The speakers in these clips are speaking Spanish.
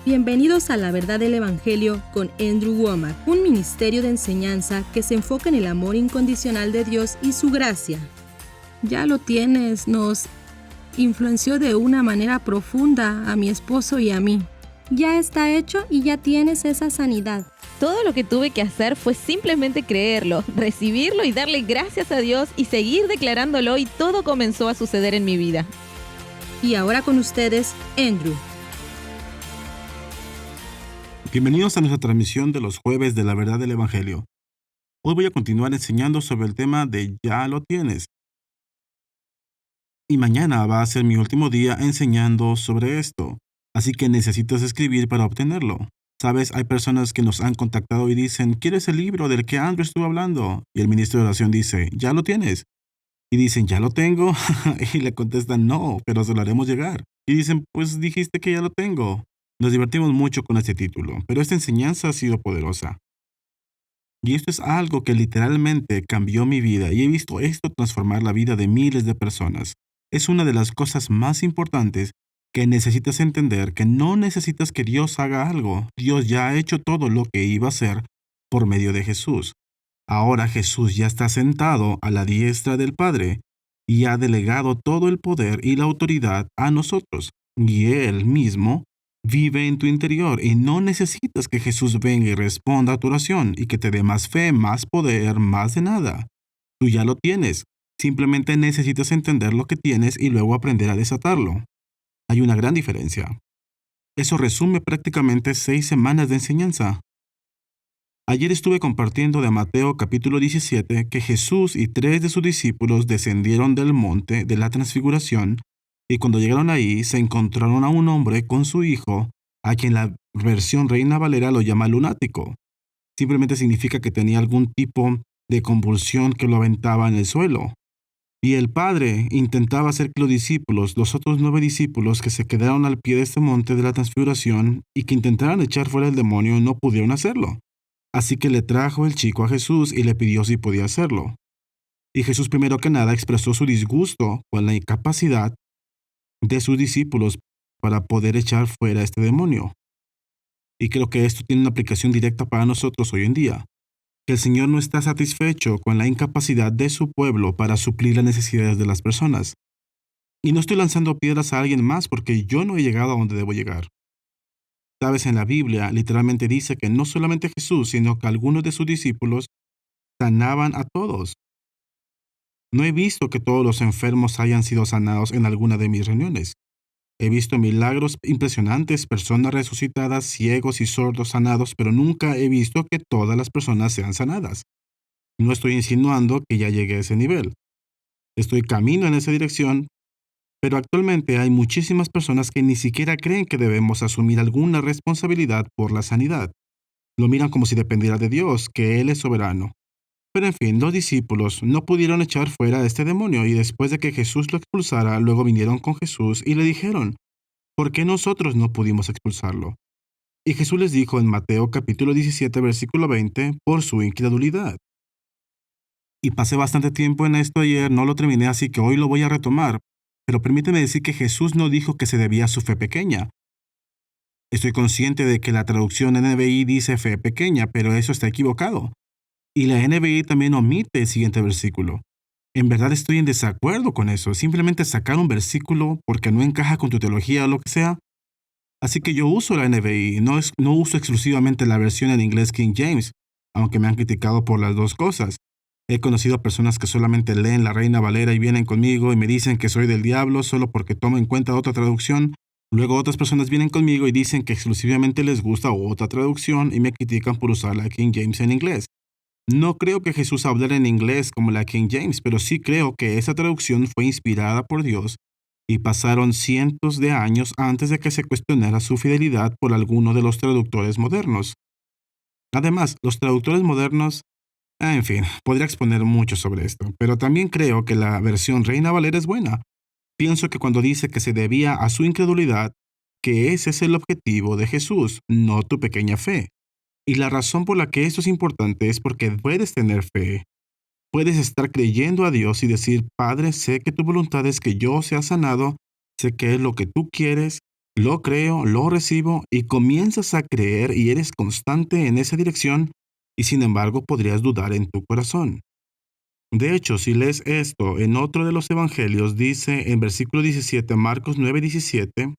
Bienvenidos a La Verdad del Evangelio con Andrew Wommack, un ministerio de enseñanza que se enfoca en el amor incondicional de Dios y su gracia. Ya lo tienes, nos influenció de una manera profunda a mi esposo y a mí. Ya está hecho y ya tienes esa sanidad. Todo lo que tuve que hacer fue simplemente creerlo, recibirlo y darle gracias a Dios y seguir declarándolo, y todo comenzó a suceder en mi vida. Y ahora con ustedes, Andrew. Bienvenidos a nuestra transmisión de los jueves de la verdad del Evangelio. Hoy voy a continuar enseñando sobre el tema de ya lo tienes. Y mañana va a ser mi último día enseñando sobre esto, así que necesitas escribir para obtenerlo. Sabes, hay personas que nos han contactado y dicen, ¿quieres el libro del que Andrew estuvo hablando? Y el ministro de oración dice, ¿ya lo tienes? Y dicen, ¿ya lo tengo? Y le contestan, no, pero se lo haremos llegar. Y dicen, pues dijiste que ya lo tengo. Nos divertimos mucho con este título, pero esta enseñanza ha sido poderosa. Y esto es algo que literalmente cambió mi vida, y he visto esto transformar la vida de miles de personas. Es una de las cosas más importantes que necesitas entender, que no necesitas que Dios haga algo. Dios ya ha hecho todo lo que iba a hacer por medio de Jesús. Ahora Jesús ya está sentado a la diestra del Padre y ha delegado todo el poder y la autoridad a nosotros. Y Él mismo vive en tu interior, y no necesitas que Jesús venga y responda a tu oración y que te dé más fe, más poder, más de nada. Tú ya lo tienes. Simplemente necesitas entender lo que tienes y luego aprender a desatarlo. Hay una gran diferencia. Eso resume prácticamente 6 semanas de enseñanza. Ayer estuve compartiendo de Mateo capítulo 17 que Jesús y 3 de sus discípulos descendieron del monte de la transfiguración, y cuando llegaron ahí se encontraron a un hombre con su hijo, a quien la versión Reina Valera lo llama lunático. Simplemente significa que tenía algún tipo de convulsión que lo aventaba en el suelo. Y el padre intentaba hacer que los discípulos, los otros 9 discípulos que se quedaron al pie de este monte de la transfiguración y que intentaran echar fuera el demonio, no pudieron hacerlo. Así que le trajo el chico a Jesús y le pidió si podía hacerlo. Y Jesús primero que nada expresó su disgusto con la incapacidad de sus discípulos para poder echar fuera este demonio. Y creo que esto tiene una aplicación directa para nosotros hoy en día. Que el Señor no está satisfecho con la incapacidad de su pueblo para suplir las necesidades de las personas. Y no estoy lanzando piedras a alguien más porque yo no he llegado a donde debo llegar. Sabes, en la Biblia literalmente dice que no solamente Jesús, sino que algunos de sus discípulos sanaban a todos. No he visto que todos los enfermos hayan sido sanados en alguna de mis reuniones. He visto milagros impresionantes, personas resucitadas, ciegos y sordos sanados, pero nunca he visto que todas las personas sean sanadas. No estoy insinuando que ya llegué a ese nivel. Estoy camino en esa dirección, pero actualmente hay muchísimas personas que ni siquiera creen que debemos asumir alguna responsabilidad por la sanidad. Lo miran como si dependiera de Dios, que Él es soberano. Pero en fin, los discípulos no pudieron echar fuera a este demonio, y después de que Jesús lo expulsara, luego vinieron con Jesús y le dijeron, ¿por qué nosotros no pudimos expulsarlo? Y Jesús les dijo en Mateo capítulo 17, versículo 20, por su incredulidad. Y pasé bastante tiempo en esto ayer, no lo terminé, así que hoy lo voy a retomar. Pero permíteme decir que Jesús no dijo que se debía a su fe pequeña. Estoy consciente de que la traducción NBI dice fe pequeña, pero eso está equivocado. Y la NBI también omite el siguiente versículo. En verdad estoy en desacuerdo con eso. Simplemente sacar un versículo porque no encaja con tu teología o lo que sea. Así que yo uso la NBI, no uso exclusivamente la versión en inglés King James, aunque me han criticado por las dos cosas. He conocido a personas que solamente leen la Reina Valera y vienen conmigo y me dicen que soy del diablo solo porque tomo en cuenta otra traducción. Luego otras personas vienen conmigo y dicen que exclusivamente les gusta otra traducción y me critican por usar la King James en inglés. No creo que Jesús hablara en inglés como la King James, pero sí creo que esa traducción fue inspirada por Dios y pasaron cientos de años antes de que se cuestionara su fidelidad por alguno de los traductores modernos. Además, los traductores modernos, en fin, podría exponer mucho sobre esto, pero también creo que la versión Reina Valera es buena. Pienso que cuando dice que se debía a su incredulidad, que ese es el objetivo de Jesús, no tu pequeña fe. Y la razón por la que esto es importante es porque puedes tener fe. Puedes estar creyendo a Dios y decir, Padre, sé que tu voluntad es que yo sea sanado, sé que es lo que tú quieres, Lo creo, lo recibo y comienzas a creer y eres constante en esa dirección y sin embargo podrías dudar en tu corazón. De hecho, si lees esto en otro de los evangelios, dice en versículo 17, Marcos 9:17,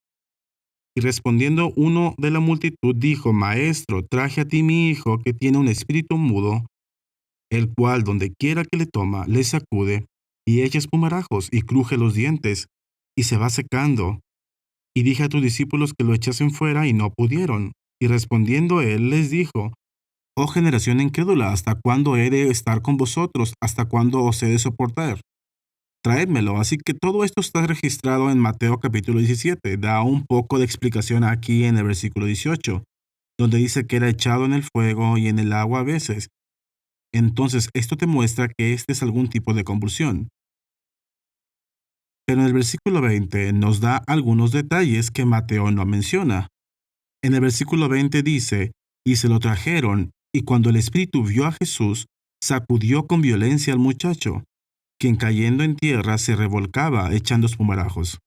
y respondiendo uno de la multitud dijo, Maestro, traje a ti mi hijo que tiene un espíritu mudo, el cual donde quiera que le toma, le sacude y echa espumarajos y cruje los dientes y se va secando. Y dije a tus discípulos que lo echasen fuera y no pudieron. Y respondiendo él les dijo, Oh generación incrédula, ¿hasta cuándo he de estar con vosotros? ¿Hasta cuándo os he de soportar? Traédmelo. Así que todo esto está registrado en Mateo capítulo 17. Da un poco de explicación aquí en el versículo 18, donde dice que era echado en el fuego y en el agua a veces. Entonces, esto te muestra que este es algún tipo de convulsión. Pero en el versículo 20 nos da algunos detalles que Mateo no menciona. En el versículo 20 dice, y se lo trajeron, y cuando el espíritu vio a Jesús, sacudió con violencia al muchacho, quien cayendo en tierra se revolcaba echando espumarajos.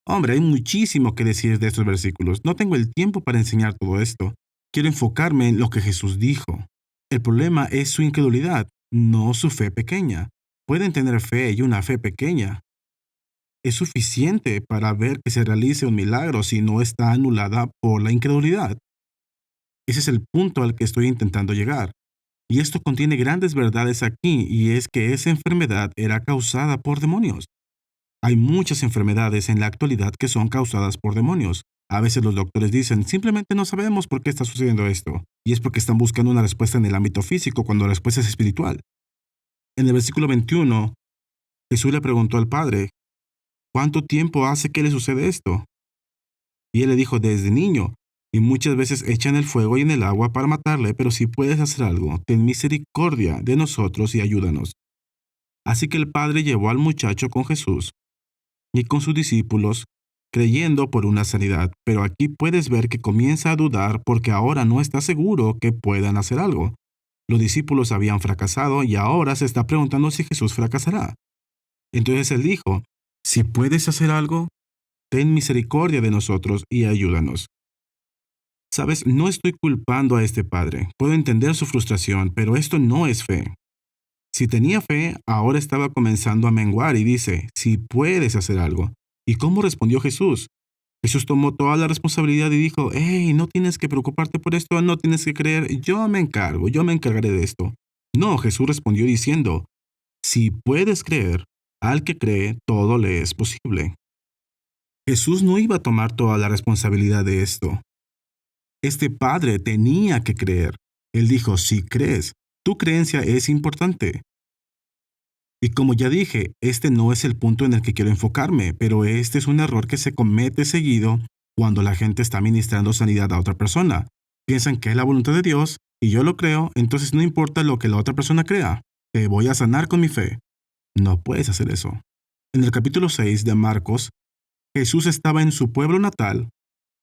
Hombre, hay muchísimo que decir de estos versículos. No tengo el tiempo para enseñar todo esto. Quiero enfocarme en lo que Jesús dijo. El problema es su incredulidad, no su fe pequeña. Pueden tener fe y una fe pequeña. Es suficiente para ver que se realice un milagro si no está anulada por la incredulidad. Ese es el punto al que estoy intentando llegar. Y esto contiene grandes verdades aquí, y es que esa enfermedad era causada por demonios. Hay muchas enfermedades en la actualidad que son causadas por demonios. A veces los doctores dicen, simplemente no sabemos por qué está sucediendo esto. Y es porque están buscando una respuesta en el ámbito físico cuando la respuesta es espiritual. En el versículo 21, Jesús le preguntó al Padre, ¿cuánto tiempo hace que le sucede esto? Y él le dijo, desde niño, y muchas veces echan el fuego y en el agua para matarle, pero si puedes hacer algo, ten misericordia de nosotros y ayúdanos. Así que el Padre llevó al muchacho con Jesús y con sus discípulos, creyendo por una sanidad. Pero aquí puedes ver que comienza a dudar porque ahora no está seguro que puedan hacer algo. Los discípulos habían fracasado y ahora se está preguntando si Jesús fracasará. Entonces él dijo, si puedes hacer algo, ten misericordia de nosotros y ayúdanos. Sabes, no estoy culpando a este padre. Puedo entender su frustración, pero esto no es fe. Si tenía fe, ahora estaba comenzando a menguar y dice, si puedes hacer algo. ¿Y cómo respondió Jesús? Jesús tomó toda la responsabilidad y dijo, hey, no tienes que preocuparte por esto, no tienes que creer, yo me encargo, yo me encargaré de esto. No, Jesús respondió diciendo, si puedes creer, al que cree, todo le es posible. Jesús no iba a tomar toda la responsabilidad de esto. Este padre tenía que creer. Él dijo, si crees, tu creencia es importante. Y como ya dije, este no es el punto en el que quiero enfocarme, pero este es un error que se comete seguido cuando la gente está ministrando sanidad a otra persona. Piensan que es la voluntad de Dios y yo lo creo, entonces no importa lo que la otra persona crea, te voy a sanar con mi fe. No puedes hacer eso. En el capítulo 6 de Marcos, Jesús estaba en su pueblo natal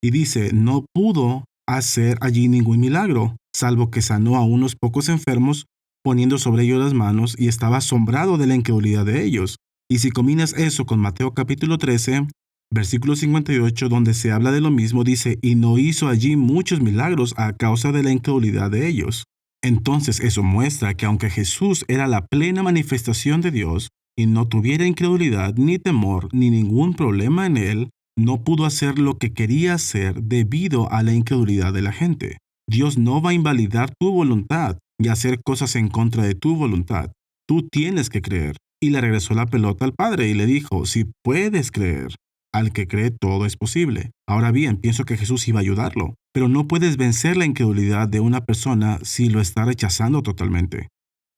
y dice, no pudo hacer allí ningún milagro, salvo que sanó a unos pocos enfermos poniendo sobre ellos las manos y estaba asombrado de la incredulidad de ellos. Y si combinas eso con Mateo capítulo 13, versículo 58, donde se habla de lo mismo, dice, y no hizo allí muchos milagros a causa de la incredulidad de ellos. Entonces eso muestra que aunque Jesús era la plena manifestación de Dios y no tuviera incredulidad ni temor ni ningún problema en él, no pudo hacer lo que quería hacer debido a la incredulidad de la gente. Dios no va a invalidar tu voluntad y hacer cosas en contra de tu voluntad. Tú tienes que creer. Y le regresó la pelota al Padre y le dijo, si puedes creer, al que cree todo es posible. Ahora bien, pienso que Jesús iba a ayudarlo, pero no puedes vencer la incredulidad de una persona si lo está rechazando totalmente.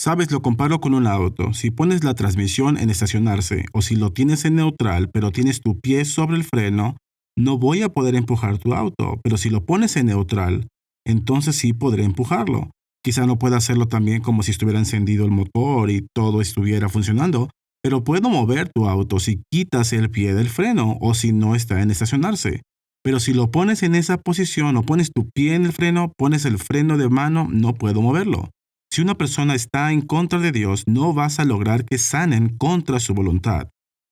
Sabes, lo comparo con un auto. Si pones la transmisión en estacionarse o si lo tienes en neutral pero tienes tu pie sobre el freno, no voy a poder empujar tu auto, pero si lo pones en neutral, entonces sí podré empujarlo. Quizá no pueda hacerlo también como si estuviera encendido el motor y todo estuviera funcionando, pero puedo mover tu auto si quitas el pie del freno o si no está en estacionarse. Pero si lo pones en esa posición o pones tu pie en el freno, pones el freno de mano, no puedo moverlo. Si una persona está en contra de Dios, no vas a lograr que sanen contra su voluntad.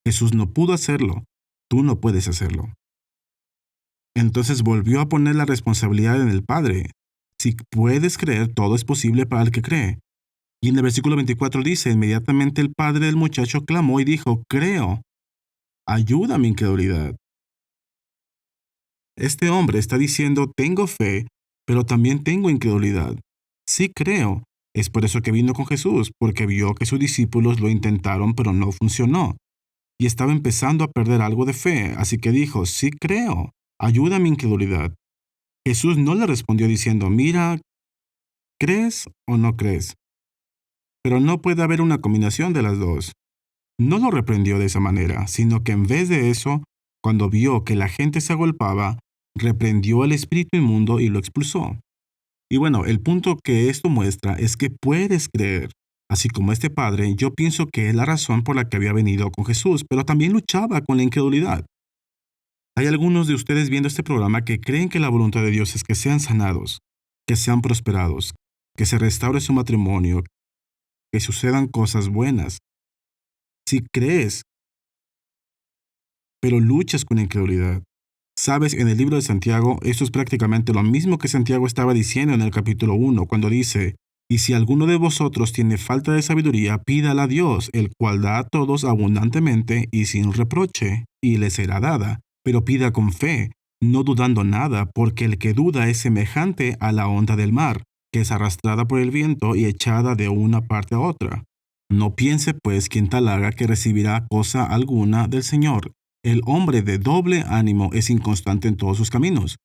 Jesús no pudo hacerlo. Tú no puedes hacerlo. Entonces volvió a poner la responsabilidad en el padre. Si puedes creer, todo es posible para el que cree. Y en el versículo 24 dice, inmediatamente el padre del muchacho clamó y dijo, creo, ayuda a mi incredulidad. Este hombre está diciendo, tengo fe, pero también tengo incredulidad. Sí creo. Es por eso que vino con Jesús, porque vio que sus discípulos lo intentaron, pero no funcionó. Y estaba empezando a perder algo de fe, así que dijo, sí creo, ayuda a mi incredulidad. Jesús no le respondió diciendo, mira, ¿crees o no crees? Pero no puede haber una combinación de las dos. No lo reprendió de esa manera, sino que en vez de eso, cuando vio que la gente se agolpaba, reprendió al espíritu inmundo y lo expulsó. Y bueno, el punto que esto muestra es que puedes creer. Así como este padre, yo pienso que es la razón por la que había venido con Jesús, pero también luchaba con la incredulidad. Hay algunos de ustedes viendo este programa que creen que la voluntad de Dios es que sean sanados, que sean prosperados, que se restaure su matrimonio, que sucedan cosas buenas. Si crees, pero luchas con la incredulidad. Sabes, en el libro de Santiago, esto es prácticamente lo mismo que Santiago estaba diciendo en el capítulo 1, cuando dice, y si alguno de vosotros tiene falta de sabiduría, pídala a Dios, el cual da a todos abundantemente y sin reproche, y le será dada. Pero pida con fe, no dudando nada, porque el que duda es semejante a la onda del mar, que es arrastrada por el viento y echada de una parte a otra. No piense pues quien tal haga que recibirá cosa alguna del Señor. El hombre de doble ánimo es inconstante en todos sus caminos.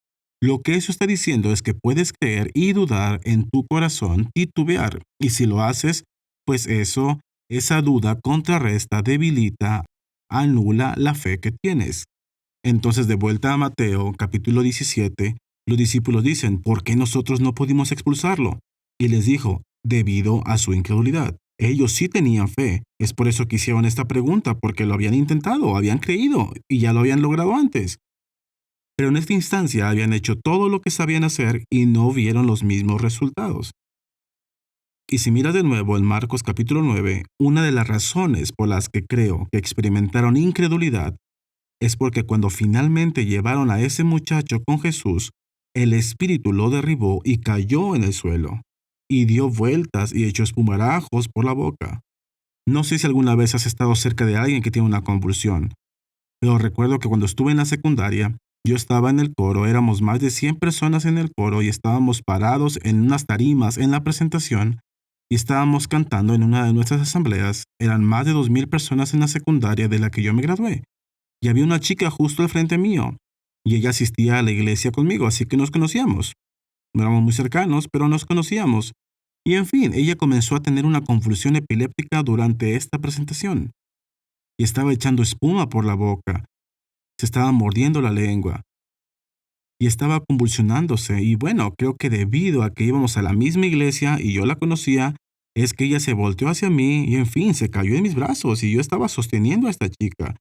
Lo que eso está diciendo es que puedes creer y dudar en tu corazón, titubear. Y si lo haces, pues esa duda contrarresta, debilita, anula la fe que tienes. Entonces, de vuelta a Mateo, capítulo 17, los discípulos dicen, ¿por qué nosotros no pudimos expulsarlo? Y les dijo, debido a su incredulidad. Ellos sí tenían fe. Es por eso que hicieron esta pregunta, porque lo habían intentado, habían creído y ya lo habían logrado antes. Pero en esta instancia habían hecho todo lo que sabían hacer y no vieron los mismos resultados. Y si miras de nuevo en Marcos capítulo 9, una de las razones por las que creo que experimentaron incredulidad es porque cuando finalmente llevaron a ese muchacho con Jesús, el espíritu lo derribó y cayó en el suelo, y dio vueltas y echó espumarajos por la boca. No sé si alguna vez has estado cerca de alguien que tiene una convulsión, pero recuerdo que cuando estuve en la secundaria, yo estaba en el coro, éramos más de 100 personas en el coro y estábamos parados en unas tarimas en la presentación y estábamos cantando en una de nuestras asambleas. Eran más de 2,000 personas en la secundaria de la que yo me gradué. Y había una chica justo al frente mío, y ella asistía a la iglesia conmigo, así que nos conocíamos. No éramos muy cercanos, pero nos conocíamos. Y en fin, ella comenzó a tener una convulsión epiléptica durante esta presentación. Y estaba echando espuma por la boca, se estaba mordiendo la lengua, y estaba convulsionándose. Y bueno, creo que debido a que íbamos a la misma iglesia y yo la conocía, es que ella se volteó hacia mí y en fin, se cayó en mis brazos y yo estaba sosteniendo a esta chica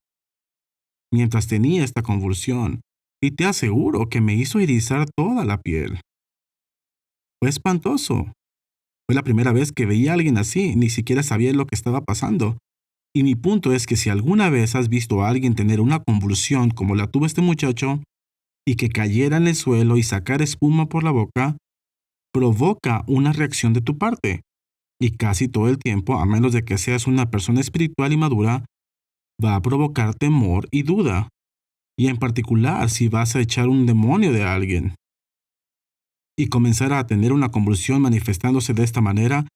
mientras tenía esta convulsión, y te aseguro que me hizo erizar toda la piel. Fue espantoso. Fue la primera vez que veía a alguien así, ni siquiera sabía lo que estaba pasando. Y mi punto es que si alguna vez has visto a alguien tener una convulsión como la tuvo este muchacho, y que cayera en el suelo y sacar espuma por la boca, provoca una reacción de tu parte. Y casi todo el tiempo, a menos de que seas una persona espiritual y madura, va a provocar temor y duda, y en particular si vas a echar un demonio de alguien. Y comenzar a tener una convulsión manifestándose de esta manera,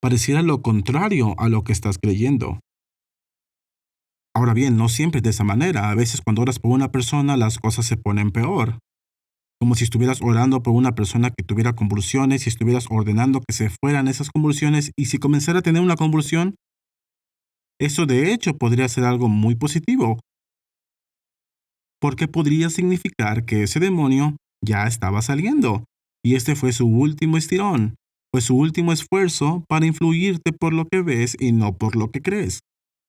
pareciera lo contrario a lo que estás creyendo. Ahora bien, no siempre es de esa manera. A veces cuando oras por una persona, las cosas se ponen peor. Como si estuvieras orando por una persona que tuviera convulsiones y estuvieras ordenando que se fueran esas convulsiones, y si comenzara a tener una convulsión, eso de hecho podría ser algo muy positivo, porque podría significar que ese demonio ya estaba saliendo, y este fue su último estirón, fue su último esfuerzo para influirte por lo que ves y no por lo que crees.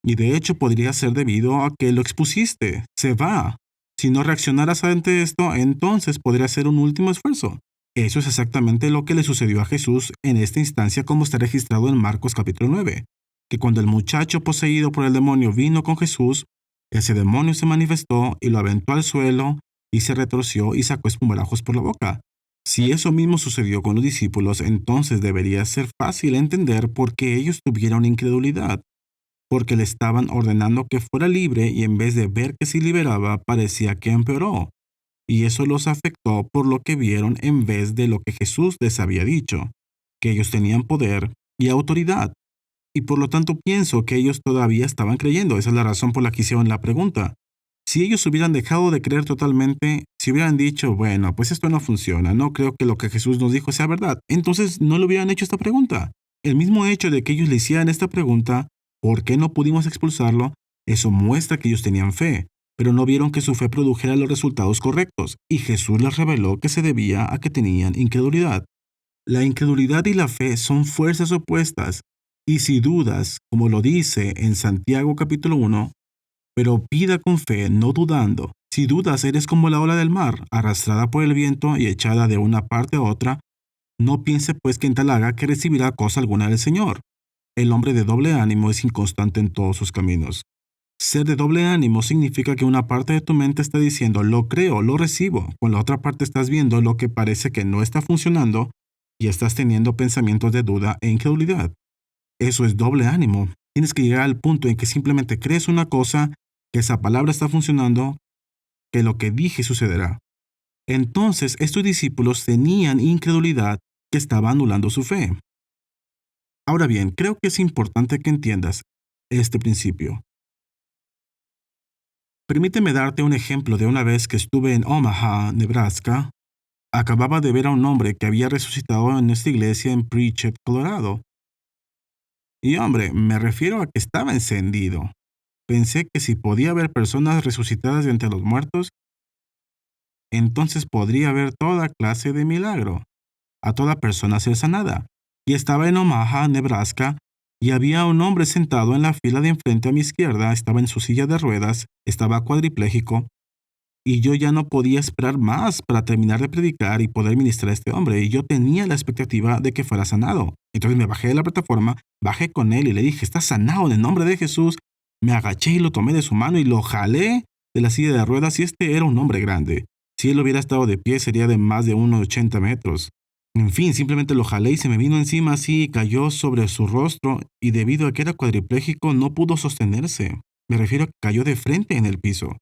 Y de hecho podría ser debido a que lo expusiste, se va. Si no reaccionaras ante esto, entonces podría ser un último esfuerzo. Eso es exactamente lo que le sucedió a Jesús en esta instancia, como está registrado en Marcos capítulo 9. Que cuando el muchacho poseído por el demonio vino con Jesús, ese demonio se manifestó y lo aventó al suelo y se retorció y sacó espumarajos por la boca. Si eso mismo sucedió con los discípulos, entonces debería ser fácil entender por qué ellos tuvieron incredulidad, porque le estaban ordenando que fuera libre y en vez de ver que se liberaba, parecía que empeoró. Y eso los afectó por lo que vieron en vez de lo que Jesús les había dicho, que ellos tenían poder y autoridad. Y por lo tanto pienso que ellos todavía estaban creyendo. Esa es la razón por la que hicieron la pregunta. Si ellos hubieran dejado de creer totalmente, si hubieran dicho, bueno, pues esto no funciona, no creo que lo que Jesús nos dijo sea verdad, entonces no le hubieran hecho esta pregunta. El mismo hecho de que ellos le hicieran esta pregunta, ¿por qué no pudimos expulsarlo? Eso muestra que ellos tenían fe, pero no vieron que su fe produjera los resultados correctos, y Jesús les reveló que se debía a que tenían incredulidad. La incredulidad y la fe son fuerzas opuestas, y si dudas, como lo dice en Santiago capítulo 1, pero pida con fe, no dudando. Si dudas, eres como la ola del mar, arrastrada por el viento y echada de una parte a otra. No piense pues que en tal haga que recibirá cosa alguna del Señor. El hombre de doble ánimo es inconstante en todos sus caminos. Ser de doble ánimo significa que una parte de tu mente está diciendo, lo creo, lo recibo. Con la otra parte estás viendo lo que parece que no está funcionando y estás teniendo pensamientos de duda e incredulidad. Eso es doble ánimo. Tienes que llegar al punto en que simplemente crees una cosa, que esa palabra está funcionando, que lo que dije sucederá. Entonces, estos discípulos tenían incredulidad que estaba anulando su fe. Ahora bien, creo que es importante que entiendas este principio. Permíteme darte un ejemplo de una vez que estuve en Omaha, Nebraska. Acababa de ver a un hombre que había resucitado en esta iglesia en Pritchett, Colorado. Y hombre, me refiero a que estaba encendido. Pensé que si podía haber personas resucitadas de entre los muertos, entonces podría haber toda clase de milagro. A toda persona ser sanada. Y estaba en Omaha, Nebraska, y había un hombre sentado en la fila de enfrente a mi izquierda, estaba en su silla de ruedas, estaba cuadripléjico, y yo ya no podía esperar más para terminar de predicar y poder ministrar a este hombre, y yo tenía la expectativa de que fuera sanado. Entonces me bajé de la plataforma, bajé con él y le dije, ¿estás sanado en el nombre de Jesús? Me agaché y lo tomé de su mano y lo jalé de la silla de ruedas, y este era un hombre grande. Si él hubiera estado de pie sería de más de unos 80 metros. En fin, simplemente lo jalé y se me vino encima así y cayó sobre su rostro, y debido a que era cuadripléjico no pudo sostenerse. Me refiero a que cayó de frente en el piso.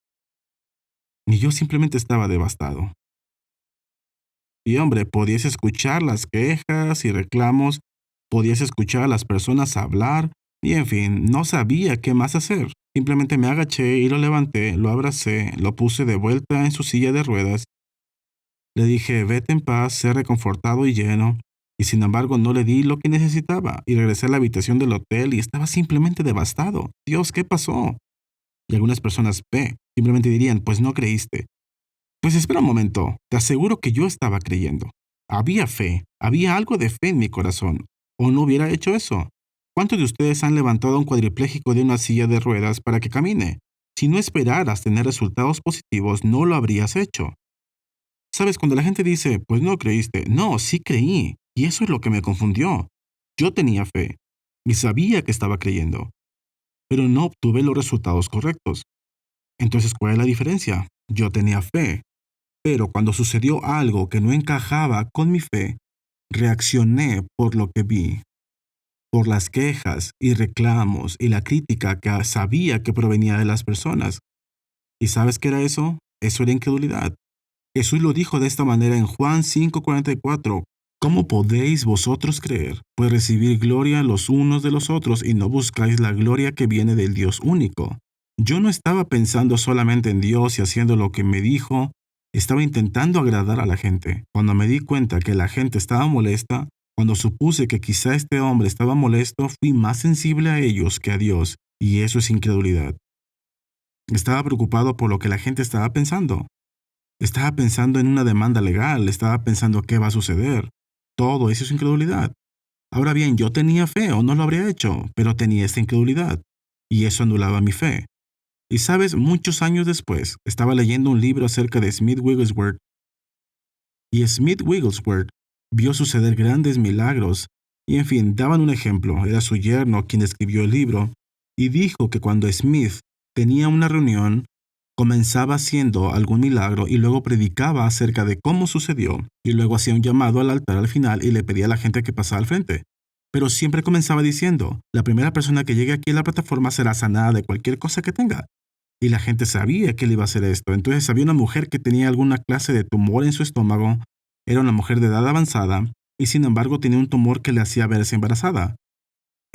Y yo simplemente estaba devastado. Y hombre, podías escuchar las quejas y reclamos, podías escuchar a las personas hablar, y en fin, no sabía qué más hacer. Simplemente me agaché y lo levanté, lo abracé, lo puse de vuelta en su silla de ruedas. Le dije, vete en paz, sé reconfortado y lleno, y sin embargo no le di lo que necesitaba, y regresé a la habitación del hotel y estaba simplemente devastado. Dios, ¿qué pasó? Y algunas personas simplemente dirían, pues no creíste. Pues espera un momento, te aseguro que yo estaba creyendo. Había fe, había algo de fe en mi corazón, o no hubiera hecho eso. ¿Cuántos de ustedes han levantado a un cuadripléjico de una silla de ruedas para que camine? Si no esperaras tener resultados positivos, no lo habrías hecho. Sabes, cuando la gente dice, pues no creíste, no, sí creí, y eso es lo que me confundió. Yo tenía fe, y sabía que estaba creyendo, pero no obtuve los resultados correctos. Entonces, ¿cuál es la diferencia? Yo tenía fe, pero cuando sucedió algo que no encajaba con mi fe, reaccioné por lo que vi, por las quejas y reclamos y la crítica que sabía que provenía de las personas. ¿Y sabes qué era eso? Eso era incredulidad. Jesús lo dijo de esta manera en Juan 5:44. ¿Cómo podéis vosotros creer? Pues recibir gloria los unos de los otros y no buscáis la gloria que viene del Dios único. Yo no estaba pensando solamente en Dios y haciendo lo que me dijo, estaba intentando agradar a la gente. Cuando me di cuenta que la gente estaba molesta, cuando supuse que quizá este hombre estaba molesto, fui más sensible a ellos que a Dios, y eso es incredulidad. Estaba preocupado por lo que la gente estaba pensando. Estaba pensando en una demanda legal, estaba pensando qué va a suceder. Todo eso es incredulidad. Ahora bien, yo tenía fe o no lo habría hecho, pero tenía esta incredulidad, y eso anulaba mi fe. Y sabes, muchos años después, estaba leyendo un libro acerca de Smith Wigglesworth, y Smith Wigglesworth vio suceder grandes milagros, y en fin, daban un ejemplo, era su yerno quien escribió el libro, y dijo que cuando Smith tenía una reunión Comenzaba haciendo algún milagro y luego predicaba acerca de cómo sucedió y luego hacía un llamado al altar al final y le pedía a la gente que pasara al frente. Pero siempre comenzaba diciendo, la primera persona que llegue aquí a la plataforma será sanada de cualquier cosa que tenga. Y la gente sabía que él iba a hacer esto. Entonces había una mujer que tenía alguna clase de tumor en su estómago, era una mujer de edad avanzada y sin embargo tenía un tumor que le hacía verse embarazada.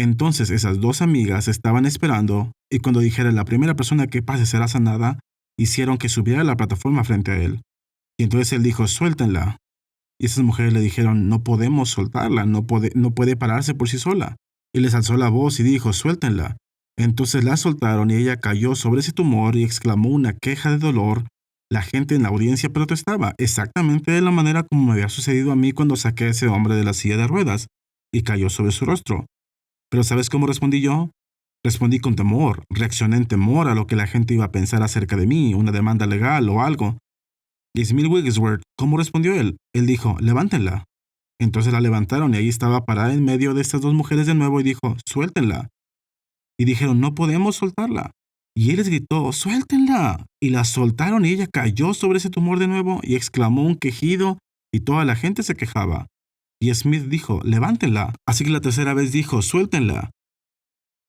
Entonces esas dos amigas estaban esperando y cuando dijera la primera persona que pase será sanada, hicieron que subiera a la plataforma frente a él. Y entonces él dijo, suéltenla. Y esas mujeres le dijeron, no podemos soltarla, no puede pararse por sí sola. Y les alzó la voz y dijo, suéltenla. Entonces la soltaron y ella cayó sobre ese tumor y exclamó una queja de dolor. La gente en la audiencia protestaba, exactamente de la manera como me había sucedido a mí cuando saqué a ese hombre de la silla de ruedas y cayó sobre su rostro. Pero ¿sabes cómo respondí yo? Respondí con temor, reaccioné en temor a lo que la gente iba a pensar acerca de mí, una demanda legal o algo. Y Smith Wigglesworth, ¿cómo respondió él? Él dijo, levántenla. Entonces la levantaron y ahí estaba parada en medio de estas dos mujeres de nuevo y dijo, suéltenla. Y dijeron, no podemos soltarla. Y él les gritó, suéltenla. Y la soltaron y ella cayó sobre ese tumor de nuevo y exclamó un quejido y toda la gente se quejaba. Y Smith dijo, levántenla. Así que la tercera vez dijo, suéltenla.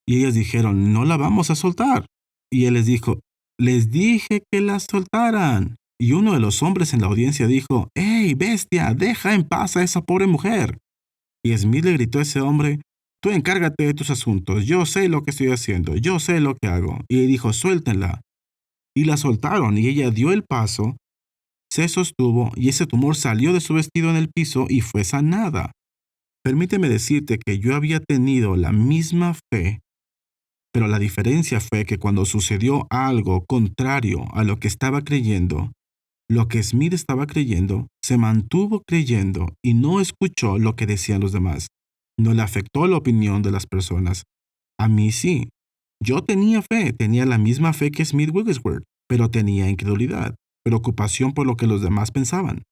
Y ellas dijeron, no la vamos a soltar. Y él les dijo, les dije que la soltaran. Y uno de los hombres en la audiencia dijo, ¡Ey, bestia, deja en paz a esa pobre mujer! Y Smith le gritó a ese hombre, tú encárgate de tus asuntos, yo sé lo que estoy haciendo, yo sé lo que hago. Y él dijo, suéltenla. Y la soltaron y ella dio el paso, se sostuvo y ese tumor salió de su vestido en el piso y fue sanada. Permíteme decirte que yo había tenido la misma fe, pero la diferencia fue que cuando sucedió algo contrario a lo que estaba creyendo, lo que Smith estaba creyendo, se mantuvo creyendo y no escuchó lo que decían los demás. No le afectó la opinión de las personas. A mí sí. Yo tenía fe, tenía la misma fe que Smith Wigglesworth, pero tenía incredulidad, preocupación por lo que los demás pensaban.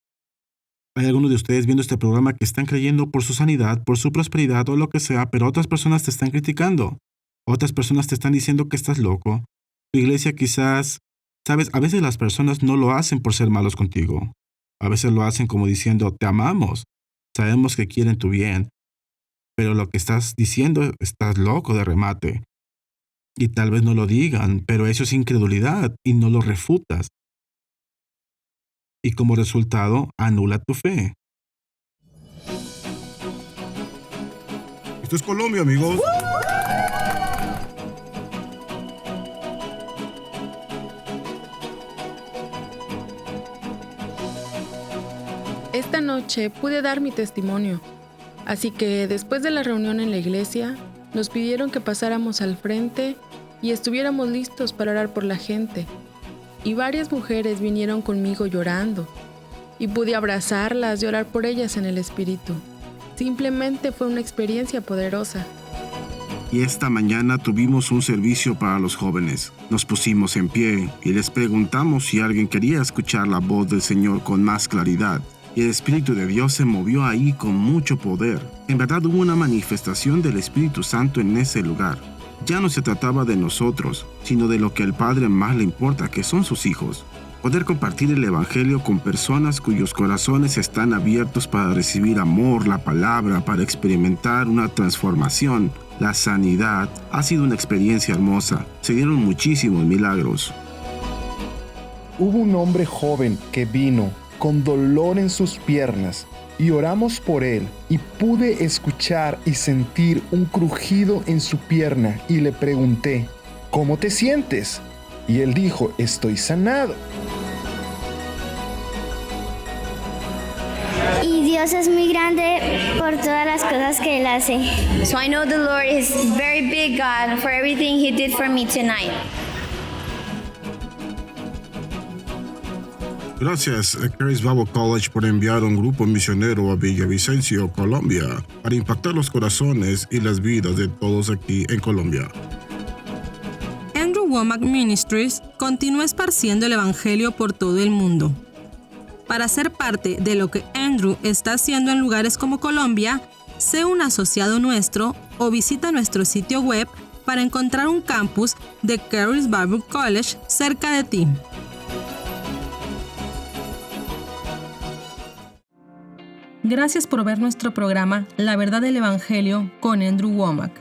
Hay algunos de ustedes viendo este programa que están creyendo por su sanidad, por su prosperidad o lo que sea, pero otras personas te están criticando. Otras personas te están diciendo que estás loco. Tu iglesia quizás... Sabes, a veces las personas no lo hacen por ser malos contigo. A veces lo hacen como diciendo, te amamos. Sabemos que quieren tu bien. Pero lo que estás diciendo, estás loco de remate. Y tal vez no lo digan, pero eso es incredulidad y no lo refutas. Y como resultado, anula tu fe. Esto es Colombia, amigos. Esta noche pude dar mi testimonio, así que después de la reunión en la iglesia, nos pidieron que pasáramos al frente y estuviéramos listos para orar por la gente. Y varias mujeres vinieron conmigo llorando, y pude abrazarlas y orar por ellas en el espíritu. Simplemente fue una experiencia poderosa. Y esta mañana tuvimos un servicio para los jóvenes. Nos pusimos en pie y les preguntamos si alguien quería escuchar la voz del Señor con más claridad. Y el Espíritu de Dios se movió ahí con mucho poder. En verdad hubo una manifestación del Espíritu Santo en ese lugar. Ya no se trataba de nosotros, sino de lo que al Padre más le importa, que son sus hijos. Poder compartir el Evangelio con personas cuyos corazones están abiertos para recibir amor, la palabra, para experimentar una transformación, la sanidad, ha sido una experiencia hermosa. Se dieron muchísimos milagros. Hubo un hombre joven que vino con dolor en sus piernas y oramos por él y pude escuchar y sentir un crujido en su pierna y le pregunté, ¿cómo te sientes? Y él dijo, estoy sanado. Y Dios es muy grande por todas las cosas que Él hace. So I know the Lord is very big God for everything He did for me tonight. Gracias a Charis Bible College por enviar un grupo misionero a Villavicencio, Colombia, para impactar los corazones y las vidas de todos aquí en Colombia. Andrew Wommack Ministries continúa esparciendo el Evangelio por todo el mundo. Para ser parte de lo que Andrew está haciendo en lugares como Colombia, sé un asociado nuestro o visita nuestro sitio web para encontrar un campus de Charis Bible College cerca de ti. Gracias por ver nuestro programa La Verdad del Evangelio con Andrew Wommack.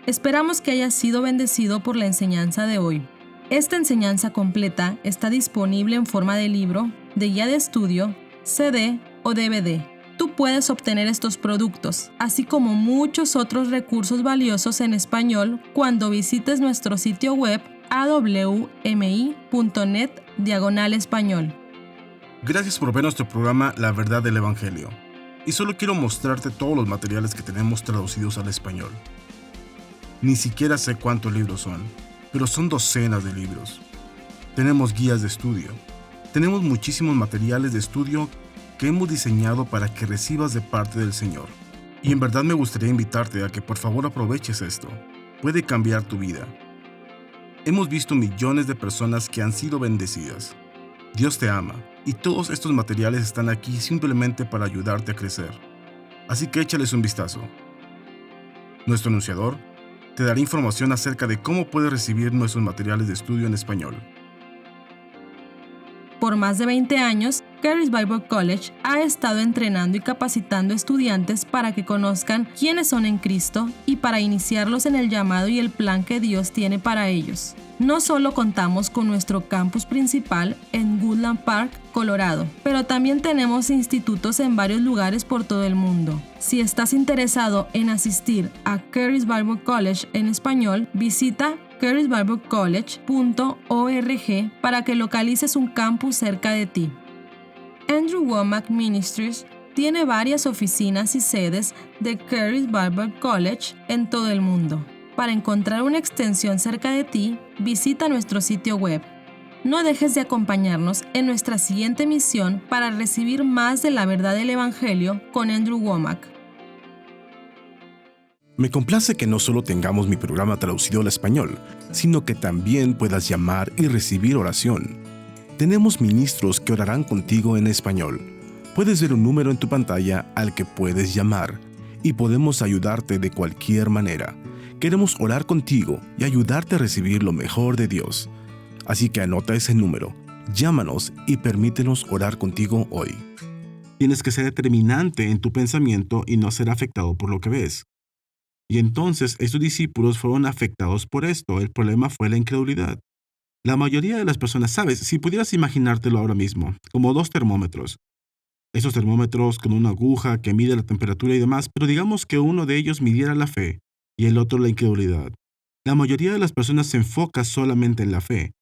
Esperamos que hayas sido bendecido por la enseñanza de hoy. Esta enseñanza completa está disponible en forma de libro, de guía de estudio, CD o DVD. Tú puedes obtener estos productos, así como muchos otros recursos valiosos en español cuando visites nuestro sitio web awmi.net/español. Gracias por ver nuestro programa La Verdad del Evangelio. Y solo quiero mostrarte todos los materiales que tenemos traducidos al español. Ni siquiera sé cuántos libros son, pero son docenas de libros. Tenemos guías de estudio. Tenemos muchísimos materiales de estudio que hemos diseñado para que recibas de parte del Señor. Y en verdad me gustaría invitarte a que por favor aproveches esto. Puede cambiar tu vida. Hemos visto millones de personas que han sido bendecidas. Dios te ama y todos estos materiales están aquí simplemente para ayudarte a crecer. Así que échales un vistazo. Nuestro anunciador te dará información acerca de cómo puedes recibir nuestros materiales de estudio en español. Por más de 20 años, Charis Bible College ha estado entrenando y capacitando estudiantes para que conozcan quiénes son en Cristo y para iniciarlos en el llamado y el plan que Dios tiene para ellos. No solo contamos con nuestro campus principal en Woodland Park, Colorado, pero también tenemos institutos en varios lugares por todo el mundo. Si estás interesado en asistir a Charis Bible College en español, visita charisbiblecollege.org para que localices un campus cerca de ti. Andrew Wommack Ministries tiene varias oficinas y sedes de Charis Bible College en todo el mundo. Para encontrar una extensión cerca de ti, visita nuestro sitio web. No dejes de acompañarnos en nuestra siguiente misión para recibir más de la verdad del Evangelio con Andrew Wommack. Me complace que no solo tengamos mi programa traducido al español, sino que también puedas llamar y recibir oración. Tenemos ministros que orarán contigo en español. Puedes ver un número en tu pantalla al que puedes llamar y podemos ayudarte de cualquier manera. Queremos orar contigo y ayudarte a recibir lo mejor de Dios. Así que anota ese número, llámanos y permítenos orar contigo hoy. Tienes que ser determinante en tu pensamiento y no ser afectado por lo que ves. Y entonces estos discípulos fueron afectados por esto. El problema fue la incredulidad. La mayoría de las personas, sabes, si pudieras imaginártelo ahora mismo, como dos termómetros. Esos termómetros con una aguja que mide la temperatura y demás, pero digamos que uno de ellos midiera la fe y el otro la incredulidad. La mayoría de las personas se enfoca solamente en la fe.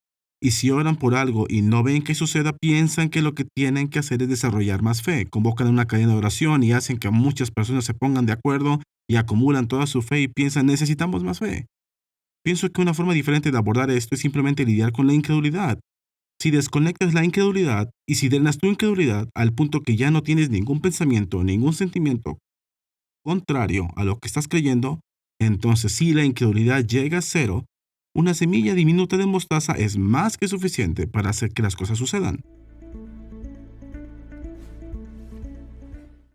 Y si oran por algo y no ven que suceda, piensan que lo que tienen que hacer es desarrollar más fe. Convocan una cadena de oración y hacen que muchas personas se pongan de acuerdo y acumulan toda su fe y piensan, necesitamos más fe. Pienso que una forma diferente de abordar esto es simplemente lidiar con la incredulidad. Si desconectas la incredulidad y si drenas tu incredulidad al punto que ya no tienes ningún pensamiento, ningún sentimiento contrario a lo que estás creyendo, entonces si la incredulidad llega a cero, una semilla diminuta de mostaza es más que suficiente para hacer que las cosas sucedan.